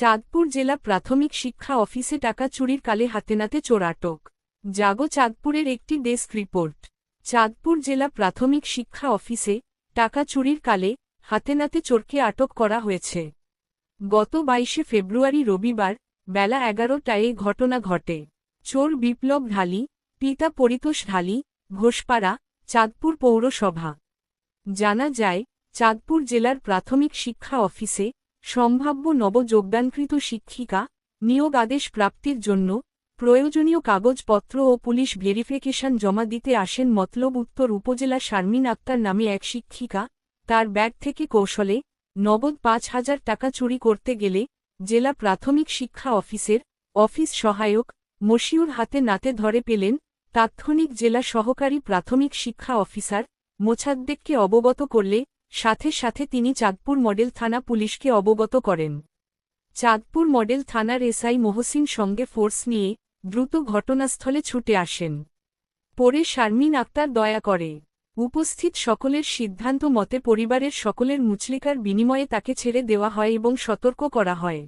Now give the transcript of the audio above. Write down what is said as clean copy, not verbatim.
চাঁদপুর জেলা প্রাথমিক শিক্ষা অফিসে টাকা চুরির কালে হাতেনাতে চোর আটক। জাগো চাঁদপুরের একটি ডেস্ক রিপোর্ট। চাঁদপুর জেলা প্রাথমিক শিক্ষা অফিসে টাকা চুরির কালে হাতেনাতে চোরকে আটক করা হয়েছে। গত 22 ফেব্রুয়ারি রবিবার বেলা 11টায় ঘটনা ঘটে। চোর বিপ্লব ঢালি, পিতা পরিতোষ ঢালি, ঘোষপাড়া, চাঁদপুর পৌরসভা। জানা যায়, চাঁদপুর জেলার প্রাথমিক শিক্ষা অফিসে সম্ভাব্য নবযোগদানকৃত শিক্ষিকা নিয়োগ আদেশ প্রাপ্তির জন্য প্রয়োজনীয় কাগজপত্র ও পুলিশ ভেরিফিকেশন জমা দিতে আসেন মতলব উত্তর উপজেলা শারমিন আক্তার নামে এক শিক্ষিকা। তার ব্যাগ থেকে কৌশলে নগদ 5,000 টাকা চুরি করতে গেলে জেলা প্রাথমিক শিক্ষা অফিসের অফিস সহায়ক মশিউর হাতে নাতে ধরে পেলেন। তাৎক্ষণিক জেলা সহকারী প্রাথমিক শিক্ষা অফিসার মোছাদ্দেককে অবগত করলে সাথে সাথে তিনি চাঁদপুর মডেল থানা পুলিশকে অবগত করেন। চাঁদপুর মডেল থানার এসআই মহসিন সঙ্গে ফোর্স নিয়ে দ্রুত ঘটনাস্থলে ছুটে আসেন। পরে শারমিন আক্তার দয়া করে উপস্থিত সকলের সিদ্ধান্ত মতে পরিবারের সকলের মুচলেকার বিনিময়ে তাকে ছেড়ে দেওয়া হয় এবং সতর্ক করা হয়।